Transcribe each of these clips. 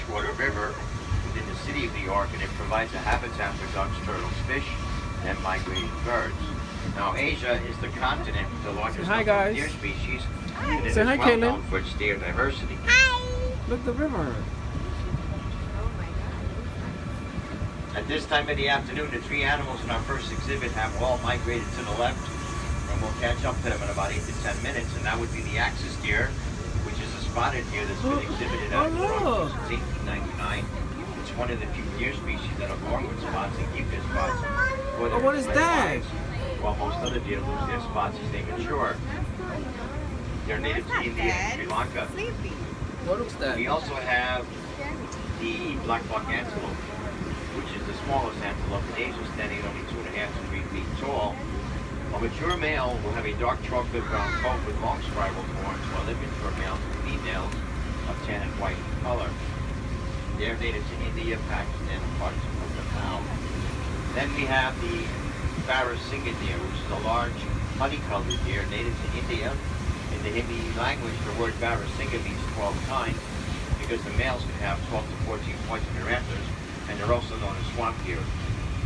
freshwater river within the city of New York, and it provides a habitat for ducks, turtles, fish, and migrating birds. Now, Asia is the continent with the largest number of deer species, and it is well known for its deer diversity. Look, the river. At this time of the afternoon, the three animals in our first exhibit have all migrated to the left, and we'll catch up to them in about 8 to 10 minutes, and that would be the axis deer, which is a spotted deer that's been exhibited at the Bronx Zoo since 1899. It's one of the few deer species that are born with spots and keep their spots for their what is that? lives, while most other deer lose their spots as they mature. They're native to India and Sri Lanka. What is that? We also have the black buck antelope, which is the smallest antelope in Asia, standing at only 2.5 to 3 feet tall. A mature male will have a dark chocolate brown coat with long spiral horns, while immature males and females are tan and white in color. They're native to India, Pakistan, and parts of Nepal. Then we have the Barasinga deer, which is a large honey-colored deer native to India. In the Hindi language, the word Barasinga means 12 kinds, because the males can have 12 to 14 points in their antlers, and they're also known as swamp deer.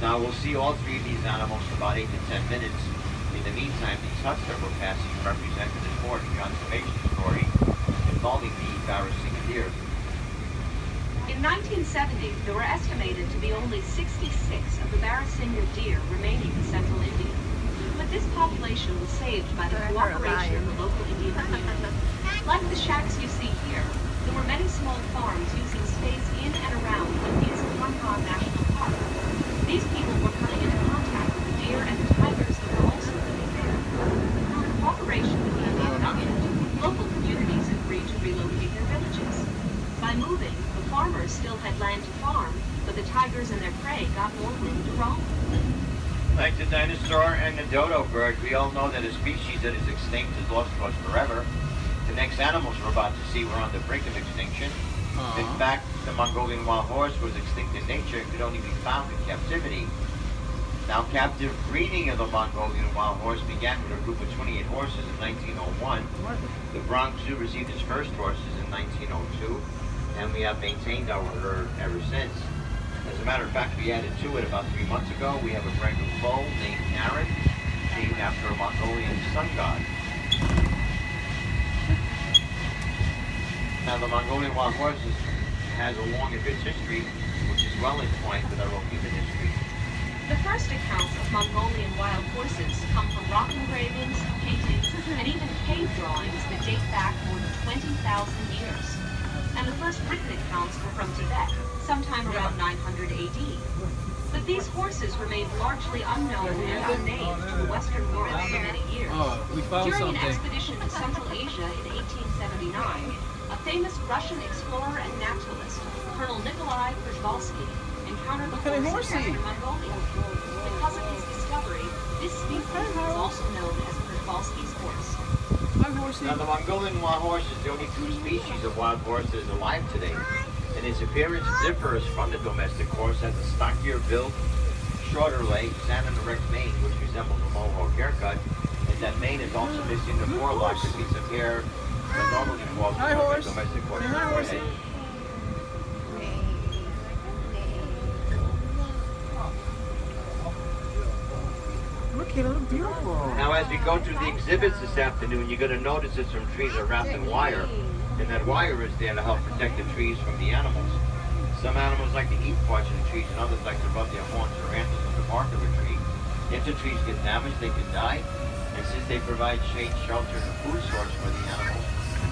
Now we'll see all three of these animals in about 8 to 10 minutes. In the meantime, these huts that we're passing represent an important conservation story involving the Barasinga deer. In 1970, there were estimated to be only 66 of the Barasinga deer remaining in central India. But this population was saved by the cooperation of the local Indian community. Like the shacks you see here, there were many small farms using space in and around India's Kanha National Park. These people were coming into contact with the deer and the tigers that were also living there. Through cooperation with the Indian government, local communities agreed to relocate their villages. By moving, the farmers still had land to farm, but the tigers and their prey got more room to roam. Like the dinosaur and the dodo bird, we all know that a species that is extinct is lost to us forever. The next animals we're about to see were on the brink of extinction. In fact, the Mongolian wild horse was extinct in nature and could only be found in captivity. Now, captive breeding of the Mongolian wild horse began with a group of 28 horses in 1901. The Bronx Zoo received its first horses in 1902, and we have maintained our herd ever since. As a matter of fact, we added to it about 3 months ago. We have a brand new foal named Aaron, named after a Mongolian sun god. Now, the Mongolian wild horse has a long and rich history, which is well entwined with our own human history. The first accounts of Mongolian wild horses come from rock engravings, paintings, and even cave drawings that date back more than 20,000 years. And the first written accounts were from Tibet, sometime around 900 AD. But these horses remained largely unknown and unnamed to the Western world for many years. During an expedition to Central Asia in 1879, a famous Russian explorer and naturalist, Colonel Nikolai Przewalski, encountered the horse in western Mongolia. Because of his discovery, this species is also known as Przewalski's horse. Now, the Mongolian wild horse is the only true species of wild horse that is alive today, and its appearance differs from the domestic horse, has a stockier build, shorter legs, and an erect mane, which resembles a mohawk haircut, and that mane is also missing the forelock, a piece of hair that normally falls from a domestic horse's forehead. Look, it looks beautiful. Now, as we go through the exhibits this afternoon, you're going to notice that some trees are wrapped in wire, and that wire is there to help protect the trees from the animals. Some animals like to eat parts of the trees, and others like to rub their horns or antlers on the bark of a tree. If the trees get damaged, they can die, and since they provide shade, shelter, and a food source for the animals,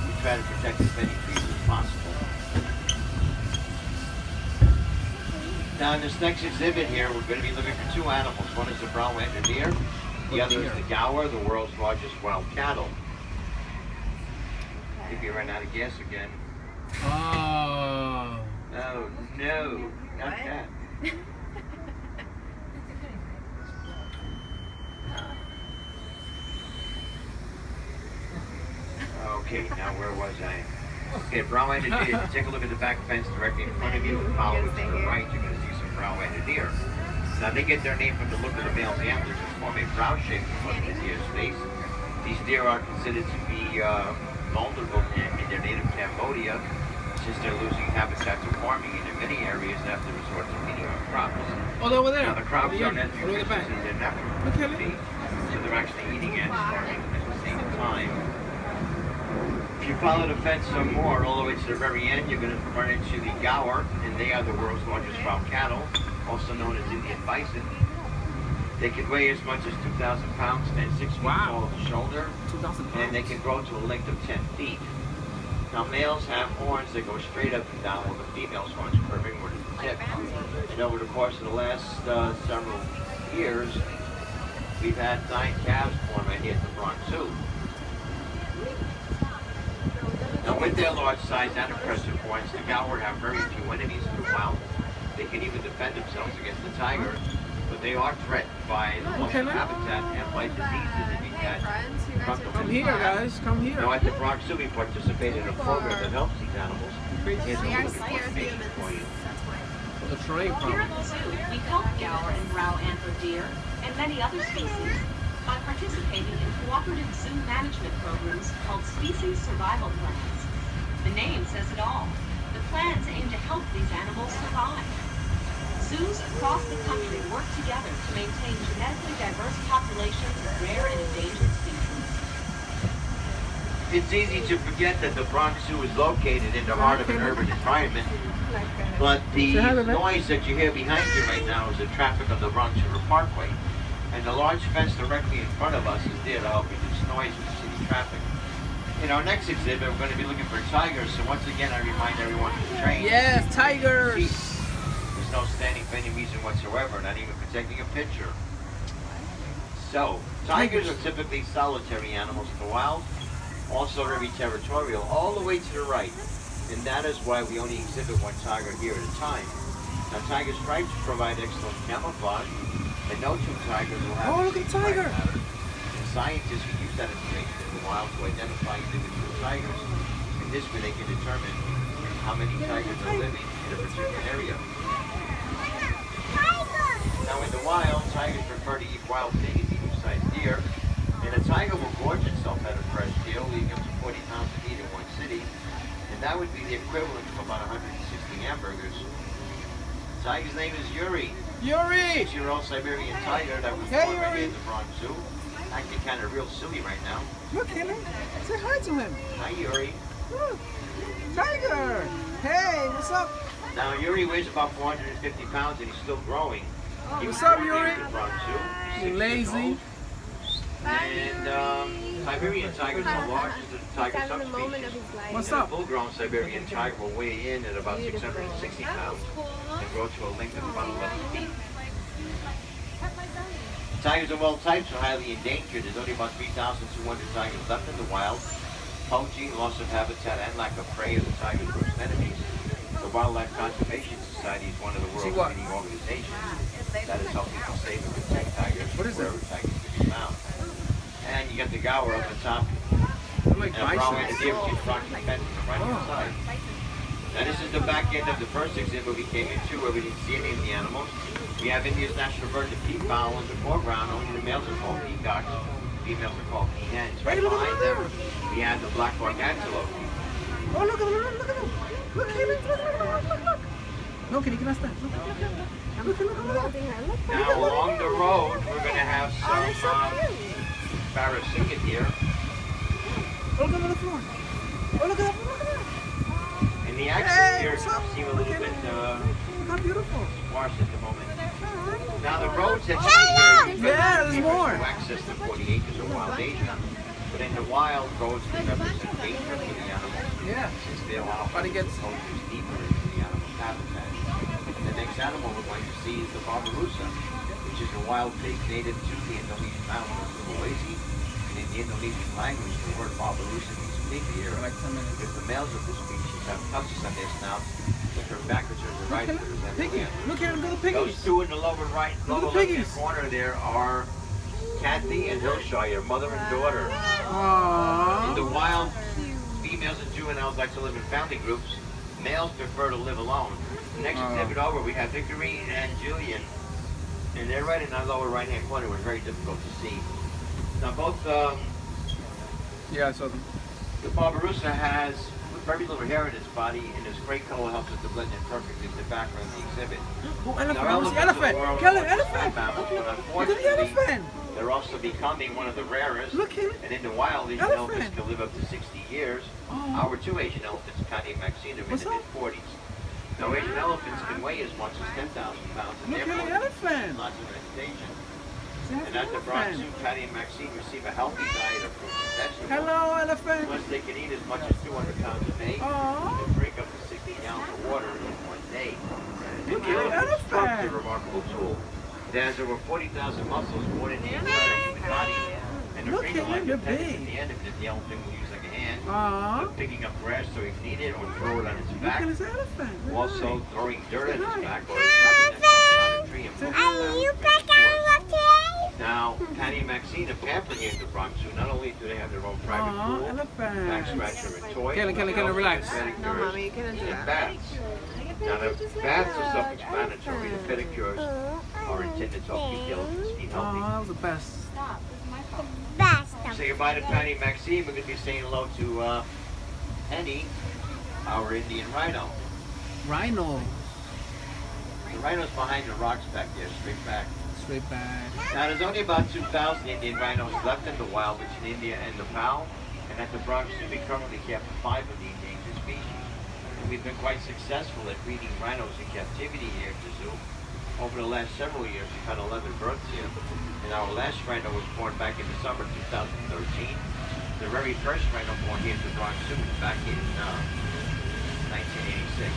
we try to protect as many trees as possible. Now, in this next exhibit here, we're going to be looking for two animals. One is the brown wagyu deer, the other is the gaur, the world's largest wild cattle. If you run out of gas again. Oh. Oh, no, not that. Okay, now where was I? Okay, brown-wagyu deer. If you take a look at the back fence directly in front of you and follow it to the right, you're going to see some brown-wagyu deer. Now, they get their name from the look of the male's antlers, which form a brow shape in front of the deer's face. These deer are considered to be vulnerable in their native Cambodia, since since they're losing habitat to farming, and in many areas they have to resort to feeding on crops. Oh, they're over there. Now the crops Yeah, are net over the back. nutritious and they're natural Look at to it. feed, so they're actually eating and farming at the same time. If you follow the fence some more, all the way to the very end, you're going to run into the gaur, and they are the world's largest farm cattle, also known as Indian bison. They can weigh as much as 2,000 pounds, stand 6 feet tall at the shoulder, 2,000 pounds. and they can grow to a length of 10 feet. Now males have horns that go straight up and down, while the females' horns curve inward at the tip. And over the course of the last several years, we've had 9 calves born right here at the Bronx Zoo. Now with their large size and impressive horns, the gaur have very few enemies in the wild. They can even defend themselves against the tiger, but they are threatened by the loss of habitat and by diseases that we've had. Come here, guys. Come here. Now at the Bronx Zoo, we participate in a program that helps these animals. Here's a They are little bit more scared of information humans. for you. That's why. The terrain Here problem. at the zoo, we help gaur and brow antler deer and many other species by participating in cooperative zoo management programs called species survival plans. The name says it all. The plans aim to help these animals survive. Zoos across the country work together to maintain genetically diverse populations of rare and endangered species. It's easy to forget that the Bronx Zoo is located in the heart of an urban environment, but the noise that you hear behind you right now is the traffic on the Bronx River Parkway. And the large fence directly in front of us is there to help reduce noise with city traffic. In our next exhibit, we're going to be looking for tigers, so once again I remind everyone to train. Yes, tigers. There's no standing for any reason whatsoever, not even for taking a picture. So, tigers are typically solitary animals in the wild, also very territorial, all the way to the right. And that is why we only exhibit one tiger here at a time. Now, tiger stripes provide excellent camouflage, and no two tigers will have Oh, the look at same the tiger. stripe pattern. And scientists can use that information in the wild to identify individual tigers. And this way they can determine how many tigers are living in a particular area. Now in the wild, tigers prefer to eat wild pig and medium-sized deer, and a tiger will gorge itself at a fresh deer, leaving up to 40 pounds of meat in one sitting, and that would be the equivalent of about 160 hamburgers. The tiger's name is Yuri. Yuri! 6-year-old Siberian tiger that was Hey, born right Yuri. here at the Bronx Zoo. Acting kind of real silly right now. Look at him. Say hi to him. Hi, Yuri. Look. Tiger. Hey, what's up? Now, Yuri weighs about 450 pounds and he's still growing. He was What's up, born here Yuri? at the Bronx Zoo. He's 6 years Lazy. old. And Siberian tigers are the largest of the tiger He's having the moment of subspecies. his life. What's And a up? full-grown Siberian tiger will weigh in at about Beautiful. 660 That pounds was cool. and grow to a length of about 11 feet. Tigers of all types are highly endangered. There's only about 3,200 tigers left in the wild. Poaching, loss of habitat, and lack of prey are the tiger's worst enemies. The Wildlife Conservation Society is one of the world's what? leading organizations that is helping to save and protect tigers What is it? wherever tigers can be found. And you got the gaur up the top, They're like and a brown and a bison. deer which is rocking the fence on the right hand side. Now this is the back end of the first exhibit we came into where we didn't see any of the animals. We have India's national bird, the peafowl, in the foreground. Only the males are called peacocks. Females are called peahens. Right Hey, look behind at them, them. we have the black bark antelope. Oh, look at him. Look at him. Look at him. Look. No, can you get us that? Look. Holding her. Look, Now along the road, we're going to have oh, they're so some cute. barasingha deer. Oh, look at the floor. Oh, look at that. And the axis Hey, here what's up? seem a little bit Look how beautiful. sparse at the moment. Now the roads that you Hey, see here, Yeah, there's more. to access the 40 acres of wild Asia. But in the wild, roads can represent danger for the animals. Yeah. Since they allow But it gets- poachers deeper into the animal's habitat. The next animal we're going to see is the barbaroussa, which is a wild pig native to the Indonesian island of Sulawesi. And in the Indonesian language, the word barbaroussa means pig ear. Like 10 minutes. Because the males of this species have tusks on their snouts that turn backwards or to the right to resemble Piggy. antlers. Look at him. Look at the Those piggies. two in the lower right, Look at lower the left-hand piggies. corner there are Kathy and Hillshire, mother and daughter. In the Aww. wild, females and juveniles like to live in family groups. Males prefer to live alone. The next exhibit over, we have Victory and Julian. And they're right in that lower right-hand corner. It was very difficult to see. Now both, Yeah, I saw them. the barbaroussa has, very little hair in his body, and his gray color helps it to blend in perfectly with the background of the exhibit. Oh, Now, elephant. I want to see elephants elephant. are the world's Kill it, largest elephant. land mammals, but Look at the unfortunately, elephant. they're also becoming one of the rarest. Look here. And in the wild, Asian Elephant. elephants can live up to 60 years. Oh. Our two Asian elephants, Patty and Maxine, are in What's the up? mid-40s. Now, Asian elephants can weigh as much as 10,000 pounds, and Look at therefore the elephant. lots of vegetation. That's And at the Bronx Zoo, elephant. Patty and Maxine receive a healthy diet of fruits and vegetables. Hello, elephant. Plus, they can eat as much as 200 pounds a day Aw. and drink up to 60 gallons of water in one day. And Look the at the elephant's trunk is a elephant. remarkable tool. It has over 40,000 muscles, more than the entire human body. And the Look finger at like him, a pen big. at the end of it, the elephant will use like a hand. Aw. For picking up grass so he can eat it, or throw it on its Look back. at this elephant. Very Also nice. throwing dirt at Say its hi. back, or trapping it on a tree and Say moving hi. it back. Now, Patty and Maxine are pampering here at the Bronx Zoo. Not only do they have their own private Aw, pool, back elephant. scratcher and toys, Kelly, but they Kelly, also relax. have pedicures No, Mommy, you couldn't do and that. baths. Now, the baths are self-explanatory. The pedicures are intended to help keep the elephant's feet Oh, healthy. that was the best. Say goodbye to Patty and Maxine. We're going to be saying hello to Penny, our Indian rhino. Rhino. The rhino's behind the rocks back there, straight back. Straight back. Now, there's only about 2,000 Indian rhinos left in the wild between India and Nepal, and at the Bronx Zoo, we currently kept 5 of the endangered species. And we've been quite successful at breeding rhinos in captivity here at the zoo. Over the last several years, we've had 11 births here, and our last rhino was born back in the summer 2013. The very first rhino born here at the Bronx Zoo was back in 1986.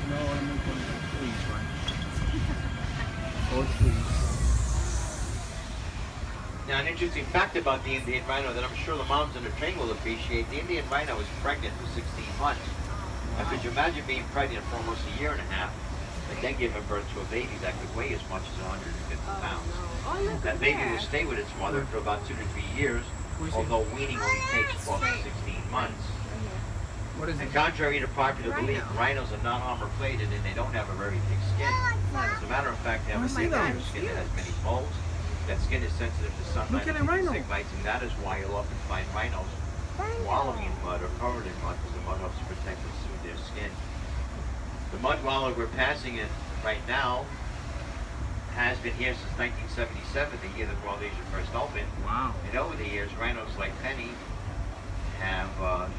No, I'm not going to trees, right? Or trees. Now, an interesting fact about the Indian rhino that I'm sure the moms in the train will appreciate, the Indian rhino is pregnant for 16 months. Now, could you imagine being pregnant for almost a year and a half and then giving birth to a baby that could weigh as much as 150 pounds? That baby will stay with its mother for about 2 to 3 years, although weaning only takes 12 to 16 months. What is And it? contrary to popular belief, rhinos are not armor-plated and they don't have a very thick skin. As a matter of fact, they have a see thicker those. skin that has many folds. That skin is sensitive to sunlight Look at and a rhino. insect bites, and that is why you'll often find rhinos wallowing in mud or covered in mud, because the mud helps to protect and soothe their skin. The mud wallow we're passing in right now has been here since 1977, the year the World Asia first opened. Wow. And over the years, rhinos like Penny have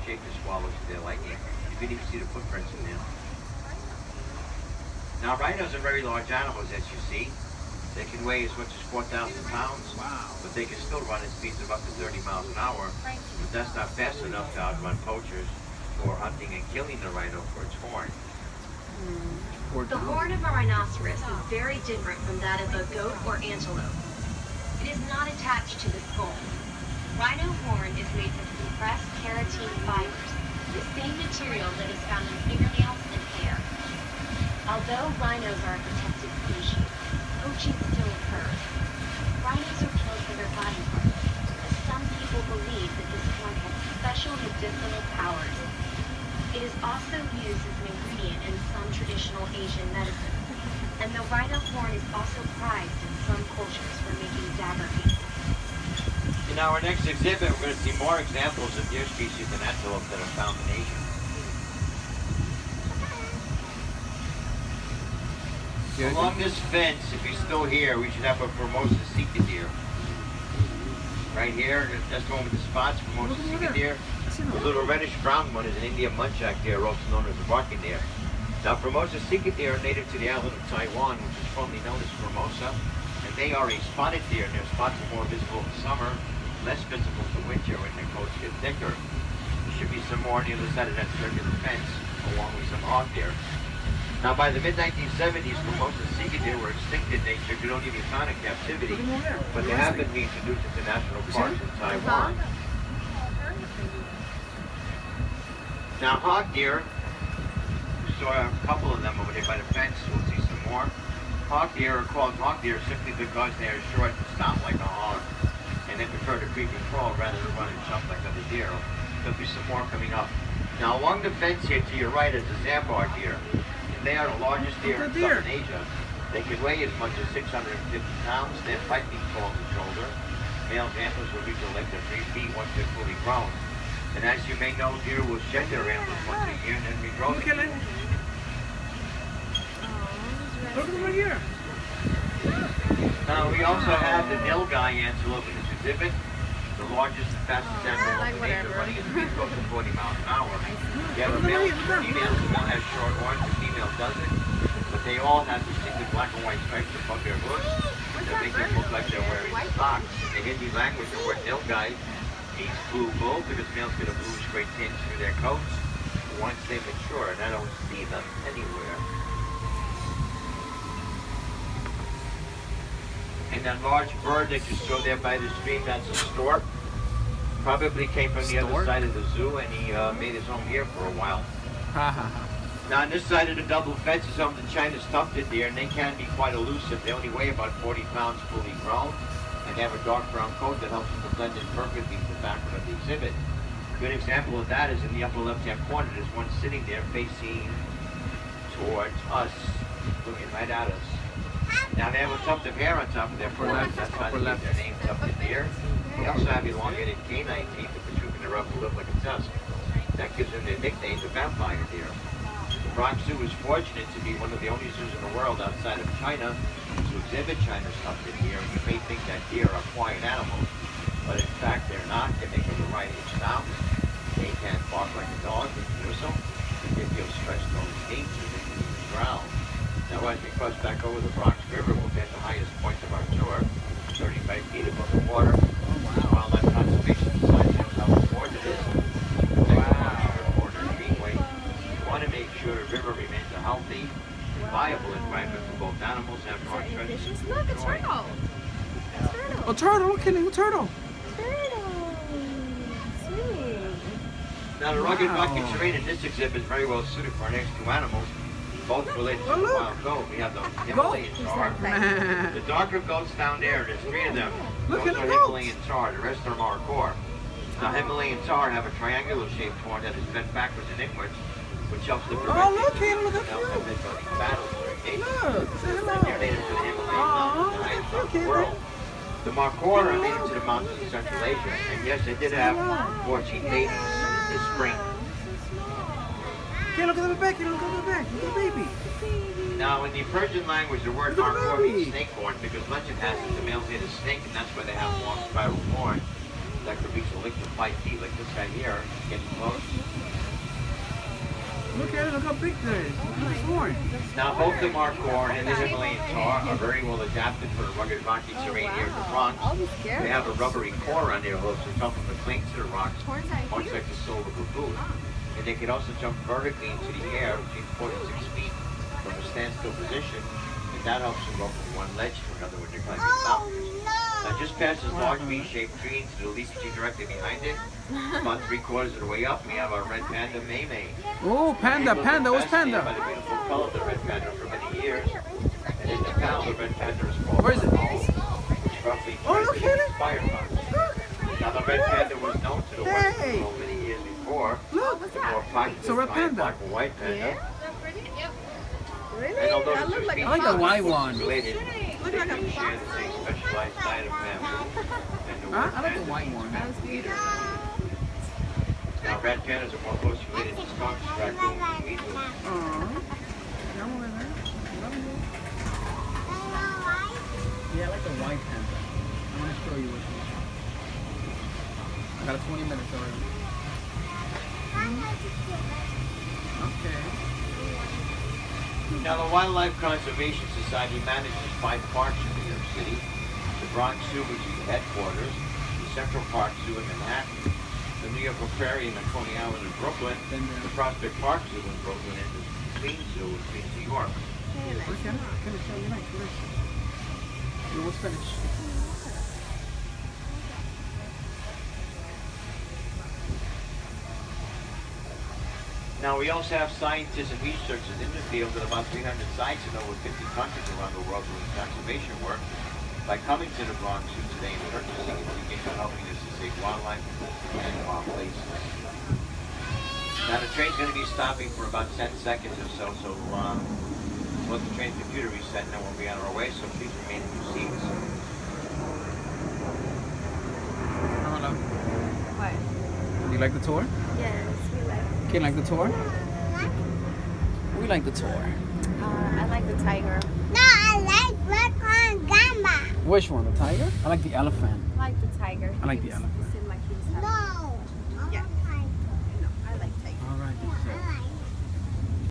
shaped the swallows to their liking. You can even see the footprints in there. Now, rhinos are very large animals, as you see. They can weigh as much as 4,000 pounds, Wow. but they can still run at speeds of up to 30 miles an hour. But that's not fast enough to outrun poachers who are hunting and killing the rhino for its horn. The horn of a rhinoceros is very different from that of a goat or antelope. It is not attached to the skull. Rhino horn is made from compressed keratin fibers, the same material that is found in fingernails and hair. Although rhinos are a protected species, poaching still occurs. Rhinos are killed for their body parts, as some people believe that this horn has special medicinal powers. It is also used as an ingredient in some traditional Asian medicine, and the rhino horn is also prized in some cultures for making dagger handles. In our next exhibit, we're going to see more examples of deer species and antelope that are found in Asia. Along this fence, if you're still here, we should have a Formosa sika deer. Right here, that's the one with the spots, Formosa sika deer. The little reddish-brown one is an Indian muntjac deer, also known as the barking deer. Now, Formosa sika deer are native to the island of Taiwan, which is formerly known as Formosa, and they are a spotted deer, and their spots are more visible in summer, less visible in winter when their coats get thicker. There should be some more on the other side of that circular fence, along with some hog deer. Now, by the mid-1970s, Formosa sika deer were extinct in nature, could only be found in captivity, but they have been reintroduced into national parks in Taiwan. Now, hog deer, we saw a couple of them over there by the fence. We'll see some more. Hog deer are called hog deer simply because they are short and stout like a hog, and they prefer to creep and crawl rather than run and jump like other deer. There'll be some more coming up. Now, along the fence here to your right is the Zambar deer. And they are the largest deer in southern Asia. They can weigh as much as 650 pounds. They're 5 feet tall at the shoulder. Male antlers will reach a length of 3 feet once they're fully grown. And as you may know, deer will shed their antlers once a year and then regrow Look them. at it. Look at it right here. Now we also have the nilgai antelope in this exhibit. The largest and fastest antelope like in Asia, whatever. running at speeds close to 40 miles an hour. You have a male and female. The male has short horns, the female doesn't. But they all have distinctive black and white stripes above their hooves that make them look like they're wearing socks. In the Hindi language, the word nilgai means blue bull because males get a bluish gray tinge through their coats once they mature, and I don't see them anywhere. And that large bird that you saw there by the stream, that's a stork. Probably came from the other Stork? side of the zoo, and he made his home here for a while. Ha ha ha. Now on this side of the double fence is home to China's tufted deer, and they can be quite elusive. They only weigh about 40 pounds fully grown, and they have a dark brown coat that helps them to blend in perfectly with the background of the exhibit. A good example of that is in the upper left-hand corner. There's one sitting there facing towards us, looking right at us. Now they have a tuft of hair on top of their forehead. That's how they get their name, tufted deer. They also have elongated canine teeth that protrude from their upper lip like a tusk. That gives them their nickname, the vampire deer. The Bronx Zoo is fortunate to be one of the only zoos in the world outside of China to exhibit China's tufted deer. You may think that deer are quiet animals, but in fact they're not. They make a variety of sounds. They can bark like a dog, they can whistle, they feel stretched on the knees, so they can even growl. Now as we cross back over the Bronx River, we'll be at the highest point of our tour, 35 feet above the water. Wildlife Conservation Society knows how important it is to protect the Bronx River greenway. We want to make sure the river remains a healthy, viable environment for both animals and Bronx residents. Look, a turtle. A turtle, look at it, a turtle. Turtle. Sweet. Now the rugged Wow. rocky terrain in this exhibit is very well suited for our next two animals, both related to Oh, the look. wild goat. We have the Himalayan tar. The darker goats down there, there's 3 of them. Look Those at are the goats. Himalayan tar, the rest are Markhor. Now Himalayan tar have a triangular shaped horn that is bent backwards and inwards, which helps to prevent Oh, look, Kate, look at They also have you. mid-body battles during mating. Look, say They're hello. native to the Himalayan Aw, mountains, the look highest at mountain in you, the world. The Markhor are native to the mountains of Central Asia, and yes, they did have 14 babies this spring. Okay, look at the back, look at the back, look at the baby. Now, in the Persian language, the word Look at the Markhor baby. means snake horn because legend has it the males need a snake, and that's why they have long spiral horns that could reach a length of 5 feet, like this guy here, getting close. Look at it, look how big that is. Look at his horn. Now, both the Markhor and the Himalayan tar are very well adapted for the rugged rocky terrain here in the Bronx. I'll be scared. They have a rubbery core on their hooves that come from the clinks to the rocks, Horns are much huge. like the sole of a boot. And they can also jump vertically into the air between 4 to 6 feet from a standstill position, and that helps them go from one ledge to another when they're climbing mountains. Now, just past this large V-shaped tree into the leaf tree directly behind it, about 3/4 of the way up, we have our red panda, May May. Oh, panda, panda, where's By panda? the beautiful color of the red panda for many years, and in Nepal, the red panda is called Where is it? Monorail, which roughly Oh, look translates at to fire fox. Now, the red panda was known to the Western Hey. world many years before. Look. The more popular So red giant panda. black and white panda. Yeah? Really? And although That the two looks like species a I like the fox. white one. related, Look they like a do share fox. the same specialized diet of bamboo. And the Huh? red I like the panda white is one. bamboo eater. Now, red pandas are more closely related to skunks, raccoons, and weasels. Aw. Yeah, I'm over there. Love you. Yeah, I like the white panda. I'm gonna show you which one. I got 20 minutes already. Okay. Now, the Wildlife Conservation Society manages 5 parks in New York City. The Bronx Zoo, which is the headquarters, the Central Park Zoo in Manhattan, the New York Aquarium in Coney Island in Brooklyn, the Prospect Park Zoo in Brooklyn, and the Queens Zoo in Queens, New York. Okay. Finish. You like finish. You almost finished. Now, we also have scientists and researchers in the field at about 300 sites in over 50 countries around the world doing conservation work. By coming to the Bronx Zoo today and purchasing it, you begin helping us to save wildlife and wild places. Now, the train's going to be stopping for about 10 seconds or so, so Let the train computer reset and then we'll be on our way, so please remain in your seats. Hello. What? Do you like the tour? Yes, we like. Kid, like the tour? We like the tour. I like the tiger. No, I like red on gamma. Which one? The tiger? I like the elephant. I like the tiger. I like the It's elephant.